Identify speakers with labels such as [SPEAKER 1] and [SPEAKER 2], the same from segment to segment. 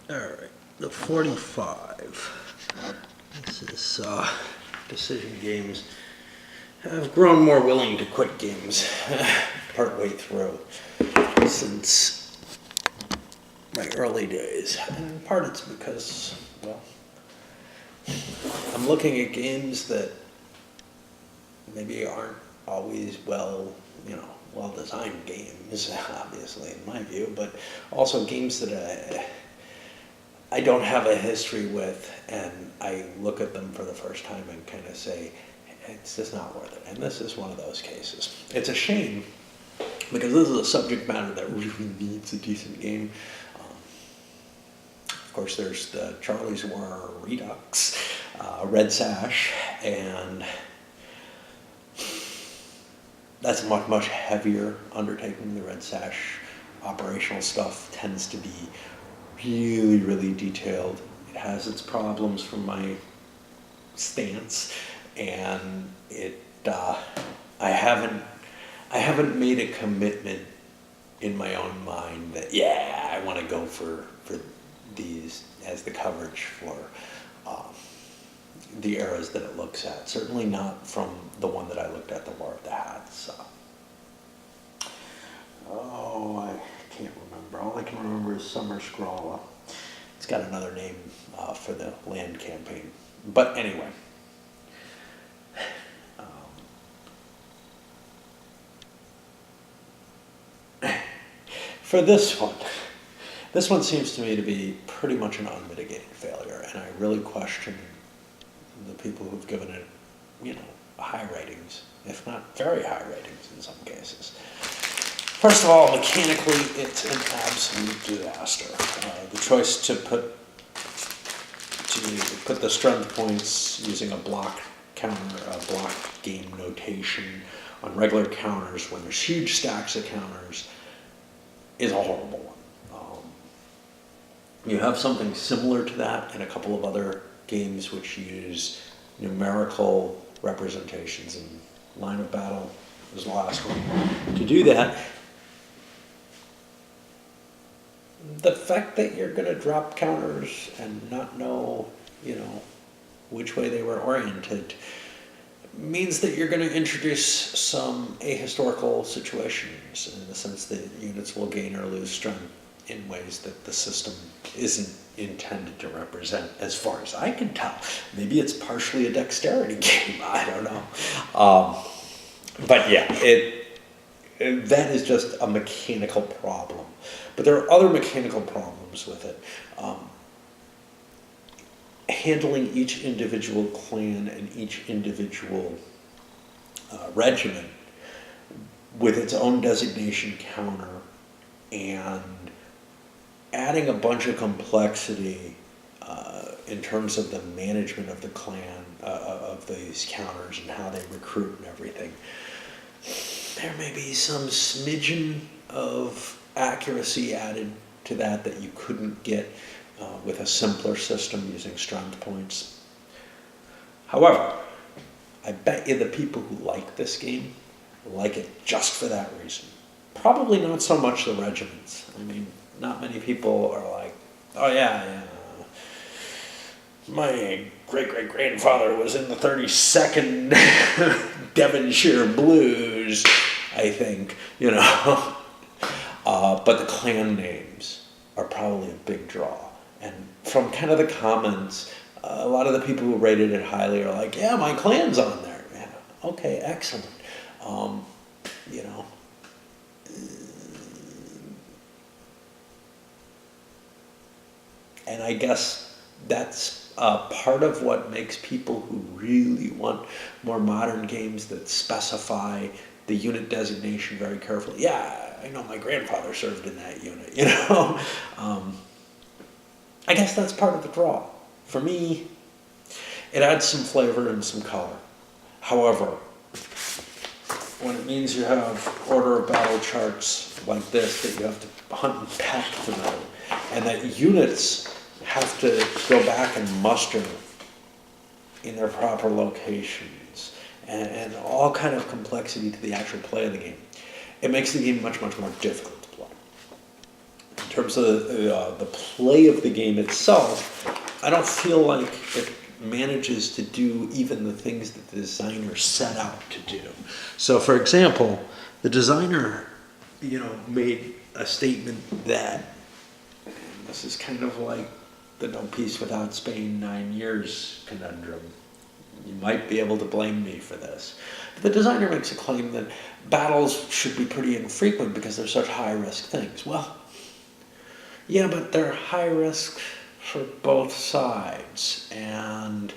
[SPEAKER 1] Alright, the 45. This is decision games. I've grown more willing to quit games partway through since my early days. And in part it's because, well, I'm looking at games that maybe aren't always well designed games, obviously, in my view, but also games that I don't have a history with, and I look at them for the first time and kind of say, it's just not worth it. And this is one of those cases. It's a shame, because this is a subject matter that really needs a decent game. Of course, there's the Charlie's War Redux, Red Sash, and that's a much, much heavier undertaking. The Red Sash operational stuff tends to be really, really detailed. It has its problems from my stance, and I haven't made a commitment in my own mind that I want to go for these as the coverage for the eras that it looks at. Certainly not from the one that I looked at, the War of the Hats. I can't remember. All I can remember is Summer Scrawler. It's got another name for the land campaign. But anyway. For this one seems to me to be pretty much an unmitigated failure, and I really question the people who've given it, high ratings, if not very high ratings in some cases. First of all, mechanically, it's an absolute disaster. The choice to put the strength points using a block game notation on regular counters when there's huge stacks of counters is a horrible one. You have something similar to that in a couple of other games which use numerical representations, and Line of Battle was the last one to do that. The fact that you're going to drop counters and not know, which way they were oriented means that you're going to introduce some ahistorical situations, in the sense that units will gain or lose strength in ways that the system isn't intended to represent, as far as I can tell. Maybe it's partially a dexterity game, I don't know. But yeah, that is just a mechanical problem. But there are other mechanical problems with it. Handling each individual clan and each individual regiment with its own designation counter, and adding a bunch of complexity in terms of the management of the clan, of these counters and how they recruit and everything. There may be some smidgen of accuracy added to that you couldn't get with a simpler system using strength points. However, I bet you the people who like this game like it just for that reason. Probably not so much the regiments. I mean, not many people are like, oh yeah, my great-great-grandfather was in the 32nd Devonshire Blues, I think, But the clan names are probably a big draw. And from kind of the comments, a lot of the people who rated it highly are like, yeah, my clan's on there. Yeah, okay, excellent. And I guess that's part of what makes people who really want more modern games that specify the unit designation very carefully. Yeah, I know my grandfather served in that unit, I guess that's part of the draw. For me, it adds some flavor and some color. However, when it means you have order of battle charts like this that you have to hunt and peck through, and that units have to go back and muster in their proper locations, and all kind of complexity to the actual play of the game, it makes the game much, much more difficult to play in terms of the play of the game itself, I don't feel like it manages to do even the things that the designer set out to do. So, for example, the designer, made a statement that, and this is kind of like the no peace without Spain 9 years conundrum. You might be able to blame me for this. But the designer makes a claim that battles should be pretty infrequent because they're such high-risk things. Well, yeah, but they're high risk for both sides. And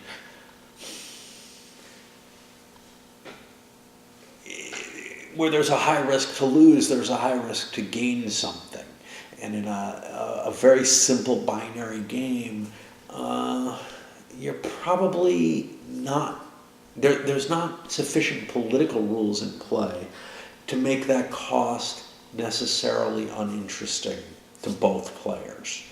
[SPEAKER 1] where there's a high risk to lose, there's a high risk to gain something. And in a very simple binary game, you're probably not, there's not sufficient political rules in play to make that cost necessarily uninteresting to both players.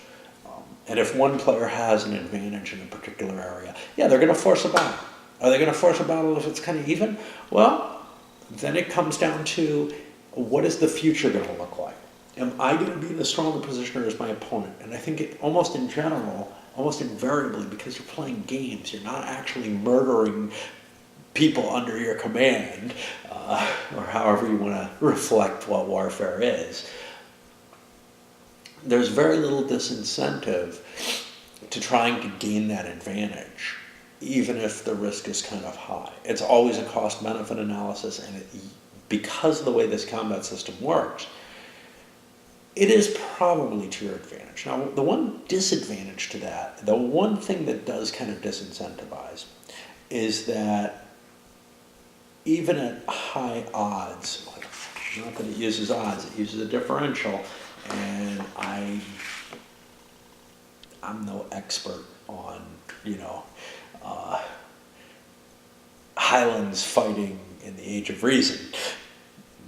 [SPEAKER 1] And if one player has an advantage in a particular area, yeah, they're going to force a battle. Are they going to force a battle if it's kind of even? Well, then it comes down to, what is the future going to look like? Am I going to be in a stronger position as my opponent? And I think it almost in general, almost invariably, because you're playing games, you're not actually murdering people under your command, or however you want to reflect what warfare is. There's very little disincentive to trying to gain that advantage, even if the risk is kind of high. It's always a cost-benefit analysis, and because of the way this combat system works, it is probably to your advantage. Now, the one disadvantage to that, the one thing that does kind of disincentivize, is that even at high odds, not that it uses odds, it uses a differential, and I'm no expert on, Highlands fighting in the Age of Reason,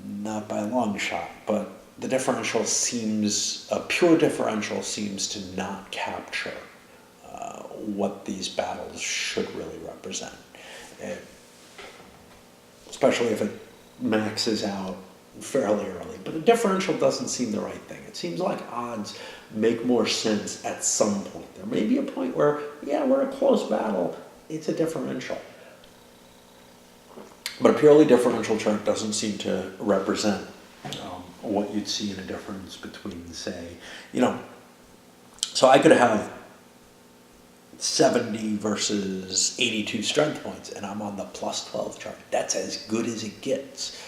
[SPEAKER 1] not by a long shot, but the differential seems, a pure differential seems to not capture what these battles should really represent. Especially if it maxes out fairly early. But a differential doesn't seem the right thing. It seems like odds make more sense at some point. There may be a point where, yeah, we're a close battle, it's a differential. But a purely differential chart doesn't seem to represent what you'd see in a difference between, say, so I could have 70 versus 82 strength points, and I'm on the plus 12 chart. That's as good as it gets.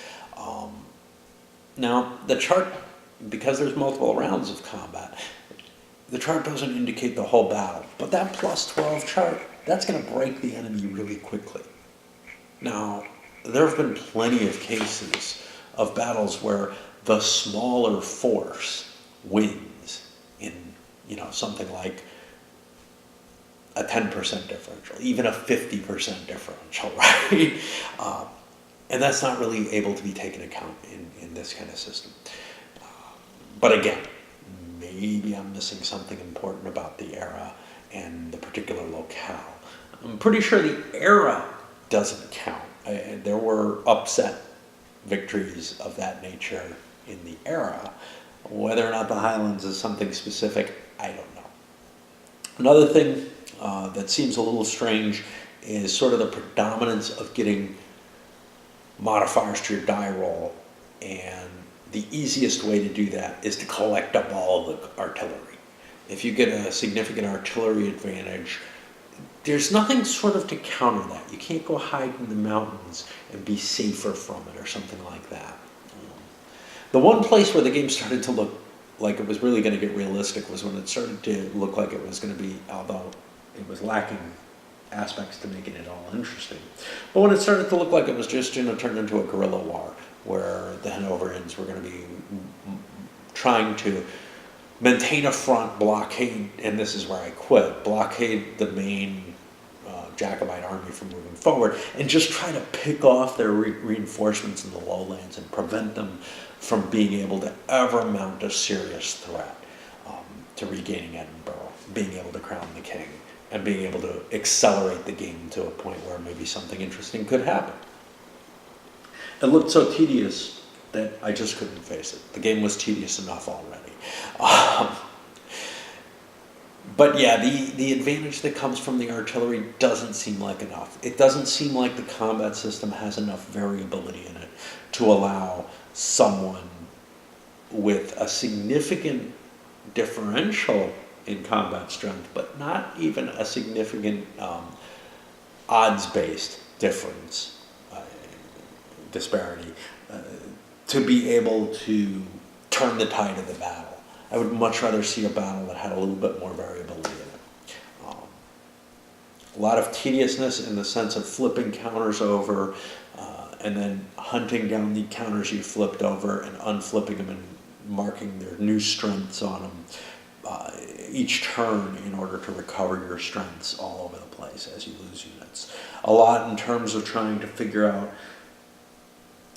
[SPEAKER 1] Now, the chart, because there's multiple rounds of combat, the chart doesn't indicate the whole battle. But that plus 12 chart, that's going to break the enemy really quickly. Now, there have been plenty of cases of battles where the smaller force wins in, something like a 10% differential, even a 50% differential, right? And that's not really able to be taken account in this kind of system. But again, maybe I'm missing something important about the era and the particular locale. I'm pretty sure the era doesn't count. There were upset victories of that nature in the era. Whether or not the Highlands is something specific, I don't know. Another thing that seems a little strange is sort of the predominance of getting modifiers to your die roll, and the easiest way to do that is to collect up all of the artillery. If you get a significant artillery advantage, there's nothing sort of to counter that. You can't go hide in the mountains and be safer from it or something like that. The one place where the game started to look like it was really going to get realistic was when it started to look like it was going to be, although it was lacking aspects to making it all interesting, but when it started to look like it was just turned into a guerrilla war, where the Hanoverians were going to be trying to maintain a front, blockade, and this is where I quit, blockade the main Jacobite army from moving forward, and just try to pick off their reinforcements in the lowlands and prevent them from being able to ever mount a serious threat to regaining Edinburgh, being able to crown the king, and being able to accelerate the game to a point where maybe something interesting could happen. It looked so tedious that I just couldn't face it. The game was tedious enough already. Um, but yeah, the advantage that comes from the artillery doesn't seem like enough. It doesn't seem like the combat system has enough variability in it to allow someone with a significant differential in combat strength, but not even a significant odds-based difference, disparity, to be able to turn the tide of the battle. I would much rather see a battle that had a little bit more variability in it. A lot of tediousness in the sense of flipping counters over and then hunting down the counters you flipped over and unflipping them and marking their new strengths on them each turn in order to recover your strengths all over the place as you lose units. A lot in terms of trying to figure out,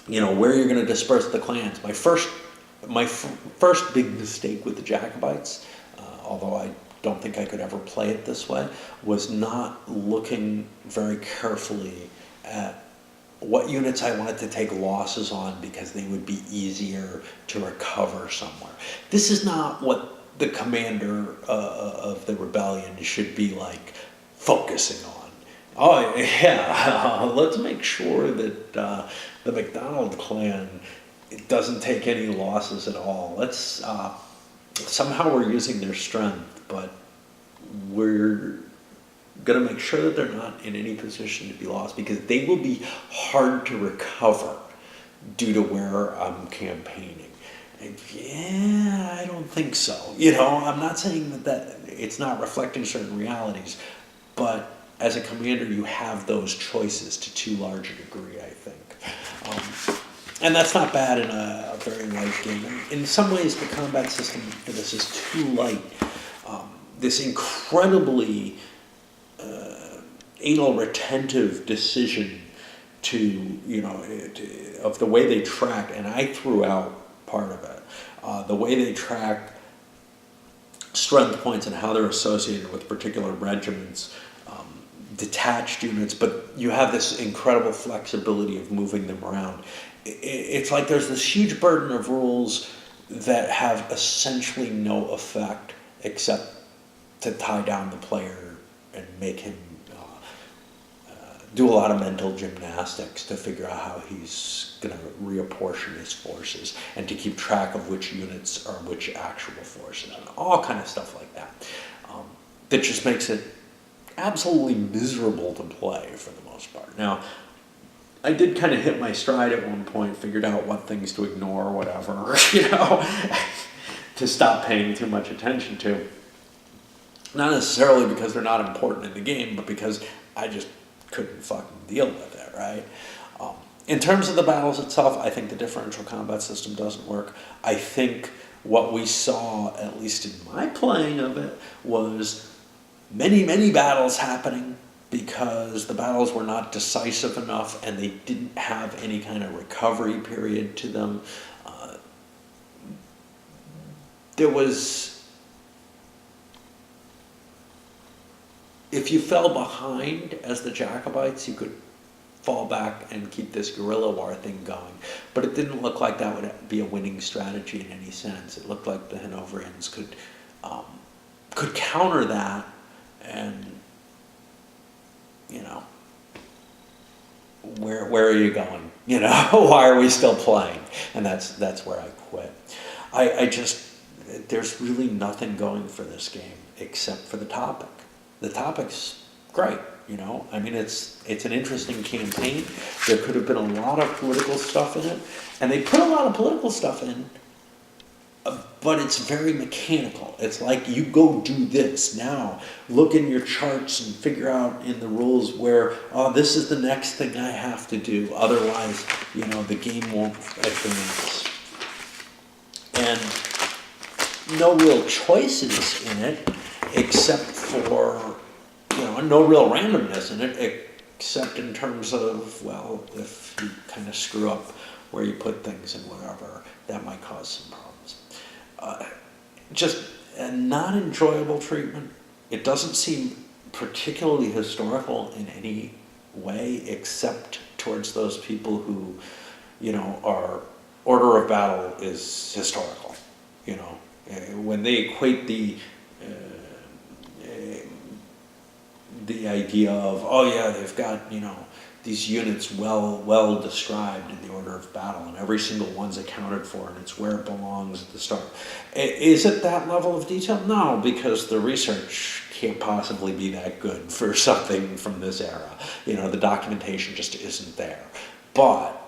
[SPEAKER 1] where you're going to disperse the clans. My first big mistake with the Jacobites, although I don't think I could ever play it this way, was not looking very carefully at what units I wanted to take losses on because they would be easier to recover somewhere. This is not what the commander of the rebellion should be focusing on. Oh yeah, let's make sure that the MacDonald clan doesn't take any losses at all. Let's somehow we're using their strength, but we're going to make sure that they're not in any position to be lost because they will be hard to recover due to where I'm campaigning. And yeah, I don't think so. I'm not saying that it's not reflecting certain realities, but as a commander, you have those choices to too large a degree, I think. And that's not bad in a very light game. In some ways, the combat system for this is too light. This incredibly anal retentive decision of the way they track, and I threw out part of it, the way they track strength points and how they're associated with particular regiments, detached units, but you have this incredible flexibility of moving them around. It's like there's this huge burden of rules that have essentially no effect except to tie down the player and make him do a lot of mental gymnastics to figure out how he's going to reapportion his forces and to keep track of which units are which actual forces and all kind of stuff like that. That just makes it absolutely miserable to play for the most part. Now, I did kind of hit my stride at one point, figured out what things to ignore, whatever, to stop paying too much attention to. Not necessarily because they're not important in the game, but because I just couldn't fucking deal with it, right? In terms of the battles itself, I think the differential combat system doesn't work. I think what we saw, at least in my playing of it, was many, many battles happening because the battles were not decisive enough and they didn't have any kind of recovery period to them. There was... If you fell behind as the Jacobites, you could fall back and keep this guerrilla war thing going. But it didn't look like that would be a winning strategy in any sense. It looked like the Hanoverians could counter that and, where are you going? Why are we still playing? And that's where I quit. I just, there's really nothing going for this game except for the topic. The topic's great, I mean, it's an interesting campaign. There could have been a lot of political stuff in it, and they put a lot of political stuff in, but it's very mechanical. It's like, you go do this now. Look in your charts and figure out in the rules where, this is the next thing I have to do. Otherwise, the game won't advance. And no real choices in it, except for, no real randomness in it, except in terms of, well, if you kind of screw up where you put things and whatever, that might cause some problems. Just a not enjoyable treatment. It doesn't seem particularly historical in any way, except towards those people who, are order of battle is historical. You know, when they equate the idea of, oh yeah, they've got, you know, these units well described in the order of battle, and every single one's accounted for, and it's where it belongs at the start. Is it that level of detail? No, because the research can't possibly be that good for something from this era. You know, the documentation just isn't there. But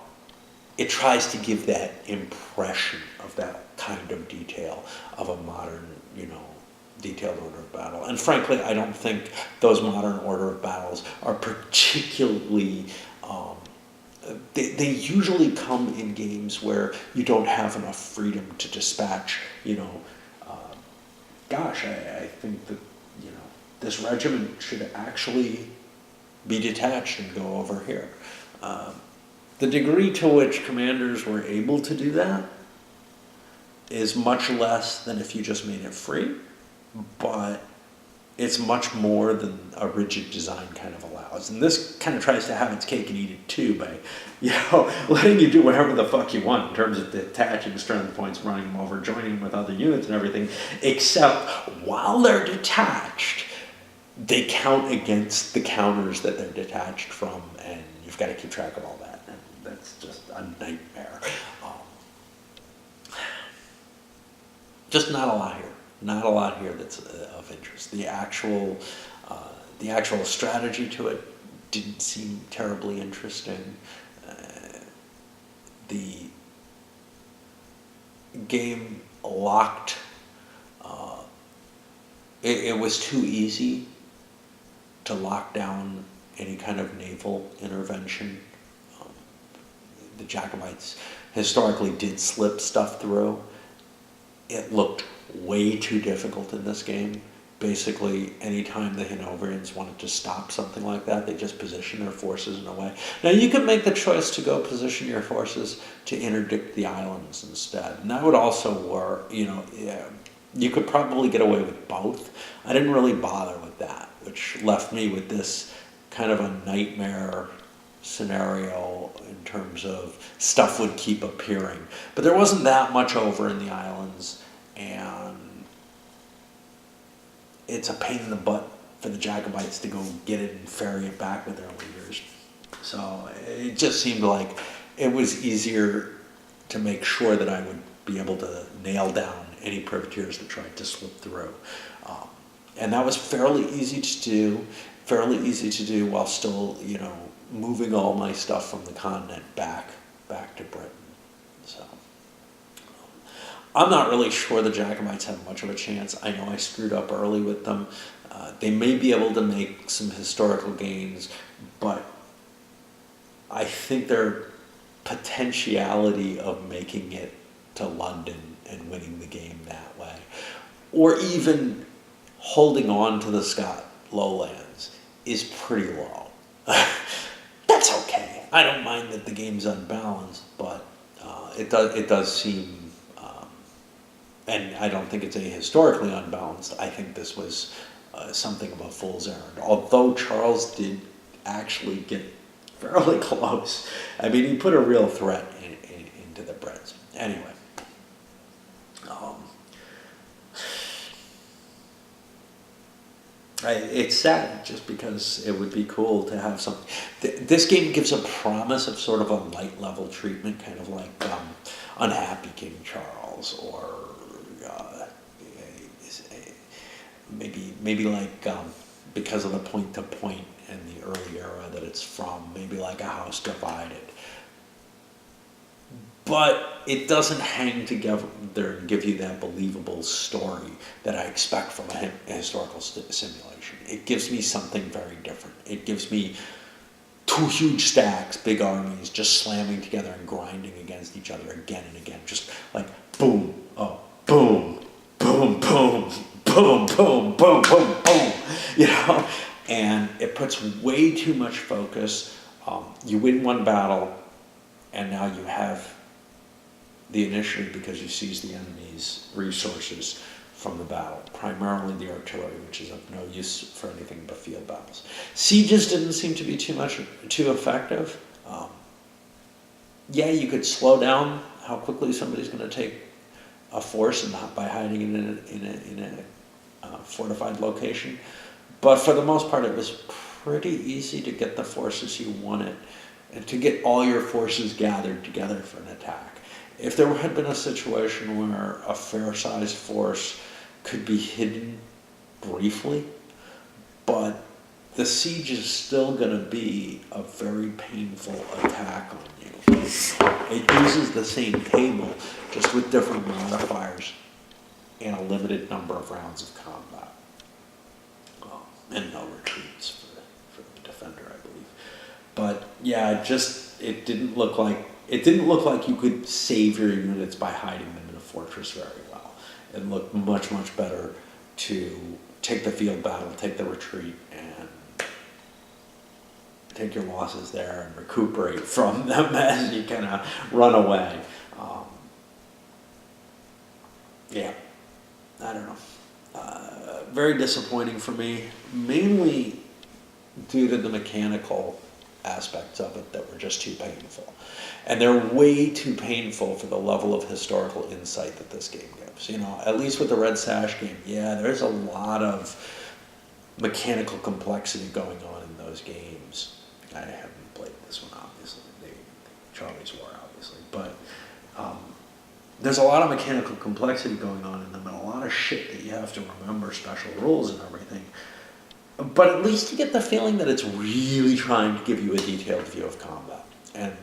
[SPEAKER 1] it tries to give that impression of that kind of detail of a modern, you know, detailed order of battle. And frankly, I don't think those modern order of battles are particularly, they usually come in games where you don't have enough freedom to dispatch, you know, gosh, I think that, you know, this regiment should actually be detached and go over here. The degree to which commanders were able to do that is much less than if you just made it free, but it's much more than a rigid design kind of allows. And this kind of tries to have its cake and eat it too by, you know, letting you do whatever the fuck you want in terms of detaching strength points, running them over, joining them with other units and everything, except while they're detached, they count against the counters that they're detached from, and you've got to keep track of all that. And that's just a nightmare. Just not a lot here. Not a lot here that's of interest. The actual strategy to it didn't seem terribly interesting. The game locked. It was too easy to lock down any kind of naval intervention. The Jacobites historically did slip stuff through. It looked way too difficult in this game. Basically, anytime the Hanoverians wanted to stop something like that, they just position their forces in a way. Now, you could make the choice to go position your forces to interdict the islands instead. And that would also work, you know, yeah, you could probably get away with both. I didn't really bother with that, which left me with this kind of a nightmare scenario in terms of stuff would keep appearing. But there wasn't that much over in the islands, and it's a pain in the butt for the Jacobites to go get it and ferry it back with their leaders. So it just seemed like it was easier to make sure that I would be able to nail down any privateers that tried to slip through. And that was fairly easy to do while still, you know, moving all my stuff from the continent back to Britain. So I'm not really sure the Jacobites have much of a chance. I know I screwed up early with them. They may be able to make some historical gains, but I think their potentiality of making it to London and winning the game that way, or even holding on to the Scott lowlands, is pretty low. That's okay. I don't mind that the game's unbalanced, but it does seem, and I don't think it's historically unbalanced. I think this was something of a fool's errand. Although Charles did actually get fairly close. I mean, he put a real threat into the Brits. Anyway. It's sad just because it would be cool to have some. This game gives a promise of sort of a light level treatment, kind of like Unhappy King Charles, or maybe like because of the point to point in the early era that it's from, maybe like A House Divided. But it doesn't hang together and give you that believable story that I expect from a historical simulation. It gives me something very different. It gives me two huge stacks, big armies, just slamming together and grinding against each other again and again. Just like boom, oh, boom, boom, boom, boom, boom, boom, boom, boom, you know? And it puts way too much focus. You win one battle, and now you have the initiative because you seize the enemy's resources from the battle, primarily the artillery, which is of no use for anything but field battles. Sieges didn't seem to be too effective. Yeah, you could slow down how quickly somebody's going to take a force and not by hiding it in a fortified location. But for the most part, it was pretty easy to get the forces you wanted and to get all your forces gathered together for an attack. If there had been a situation where a fair-sized force could be hidden briefly, but the siege is still going to be a very painful attack on you. It uses the same table, just with different modifiers and a limited number of rounds of combat. And no retreats for the defender, I believe. But yeah, it didn't look like you could save your units by hiding them in a fortress very well. It looked much, much better to take the field battle, take the retreat, and take your losses there and recuperate from them as you kind of run away. Yeah, I don't know. Very disappointing for me, mainly due to the mechanical aspects of it that were just too painful. And they're way too painful for the level of historical insight that this game gives. You know, at least with the Red Sash game, yeah, there's a lot of mechanical complexity going on in those games. I haven't played this one, obviously, Charlie's War, obviously, but there's a lot of mechanical complexity going on in them and a lot of shit that you have to remember, special rules and everything. But at least you get the feeling that it's really trying to give you a detailed view of combat. And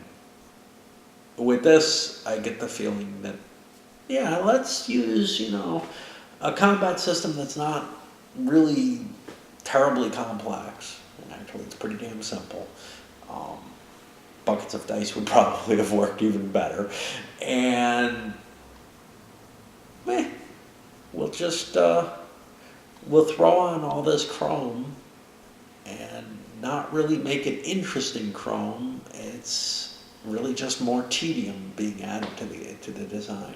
[SPEAKER 1] with this, I get the feeling that, yeah, let's use, a combat system that's not really terribly complex. Actually, it's pretty damn simple. Buckets of dice would probably have worked even better. And we'll just we'll throw on all this chrome and not really make it interesting chrome. It's really just more tedium being added to the design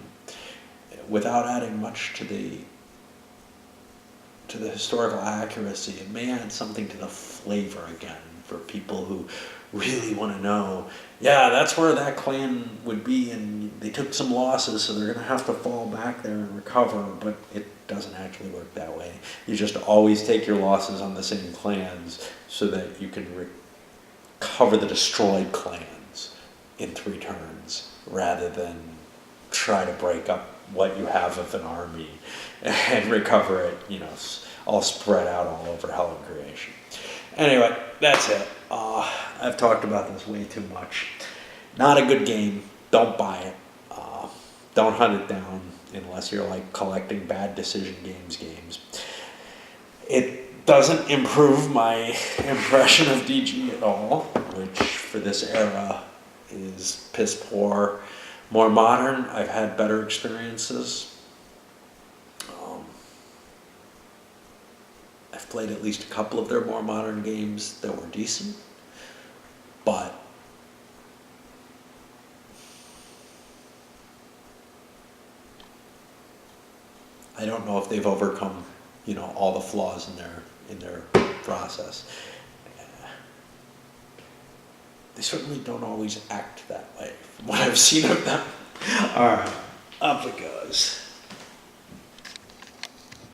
[SPEAKER 1] without adding much to the historical accuracy. It may add something to the flavor again for people who really want to know, yeah, that's where that clan would be and they took some losses, so they're going to have to fall back there and recover, but it doesn't actually work that way. You just always take your losses on the same clans so that you can recover the destroyed clans in 3 turns rather than try to break up what you have of an army and recover it, all spread out all over Hell and Creation. Anyway, that's it. I've talked about this way too much. Not a good game. Don't buy it. Don't hunt it down unless you're like collecting bad decision games. It doesn't improve my impression of DG at all, which for this era is piss poor. More modern, I've had better experiences. I've played at least a couple of their more modern games that were decent, but I don't know if they've overcome, all the flaws in their process. They certainly don't always act that way, from what I've seen of them. All right, up it goes.